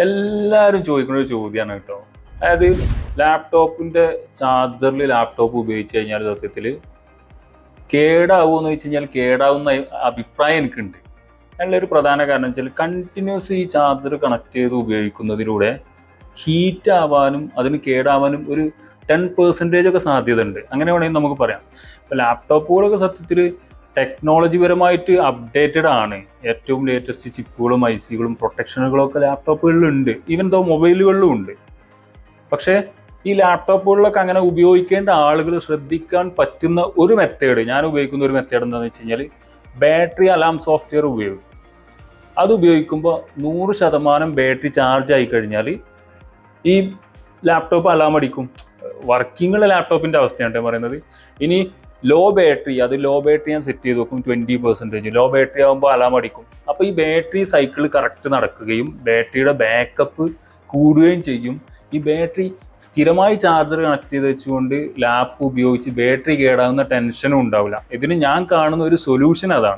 എല്ലാവരും ചോദിക്കുന്ന ഒരു ചോദ്യമാണ് കേട്ടോ. അതായത് ലാപ്ടോപ്പിന്റെ ചാർജറിൽ ലാപ്ടോപ്പ് ഉപയോഗിച്ച് കഴിഞ്ഞാൽ സത്യത്തിൽ കേടാവുമെന്ന് വെച്ച് കഴിഞ്ഞാൽ കേടാവുന്ന അഭിപ്രായം എനിക്കുണ്ട്. അതിനുള്ളൊരു പ്രധാന കാരണം വെച്ചാൽ കണ്ടിന്യൂസ് ഈ ചാർജർ കണക്ട് ചെയ്ത് ഉപയോഗിക്കുന്നതിലൂടെ ഹീറ്റ് ആവാനും അതിന് കേടാവാനും ഒരു 10% ഒക്കെ സാധ്യത ഉണ്ട്. അങ്ങനെ വേണമെങ്കിൽ നമുക്ക് പറയാം. ഇപ്പോൾ ലാപ്ടോപ്പുകളൊക്കെ സത്യത്തിൽ ടെക്നോളജി പരമായിട്ട് അപ്ഡേറ്റഡ് ആണ്. ഏറ്റവും ലേറ്റസ്റ്റ് ചിപ്പുകളും ഐസികളും പ്രൊട്ടക്ഷനുകളും ഒക്കെ ലാപ്ടോപ്പുകളിലുണ്ട്. ഈവൻ ദോ മൊബൈലുകളിലും ഉണ്ട്. പക്ഷേ ഈ ലാപ്ടോപ്പുകളിലൊക്കെ അങ്ങനെ ഉപയോഗിക്കേണ്ട ആളുകൾ ശ്രദ്ധിക്കാൻ പറ്റുന്ന ഒരു മെത്തേഡ്, ഞാൻ ഉപയോഗിക്കുന്ന ഒരു മെത്തേഡ് എന്താണെന്ന് വെച്ച് കഴിഞ്ഞാൽ ബാറ്ററി അലാം സോഫ്റ്റ്വെയർ ഉപയോഗിക്കും. അത് ഉപയോഗിക്കുമ്പോൾ 100% ബാറ്ററി ചാർജ് ആയി കഴിഞ്ഞാൽ ഈ ലാപ്ടോപ്പ് അലാം അടിക്കും. വർക്കിംഗുള്ള ലാപ്ടോപ്പിൻ്റെ അവസ്ഥയാണ് ഞാൻ പറയുന്നത്. ഇനി ലോ ബാറ്ററി ഞാൻ സെറ്റ് ചെയ്ത് നോക്കും. 20% ലോ ബാറ്ററി ആകുമ്പോൾ അലാം അടിക്കും. അപ്പോൾ ഈ ബാറ്ററി സൈക്കിൾ കറക്റ്റ് നടക്കുകയും ബാറ്ററിയുടെ ബാക്കപ്പ് കൂടുകയും ചെയ്യും. ഈ ബാറ്ററി സ്ഥിരമായി ചാർജർ കണക്ട് ചെയ്ത് വെച്ചുകൊണ്ട് ലാപ്പ് ഉപയോഗിച്ച് ബാറ്ററി കേടാവുന്ന ടെൻഷനും ഉണ്ടാവില്ല. ഇതിന് ഞാൻ കാണുന്ന ഒരു സൊല്യൂഷൻ അതാണ്.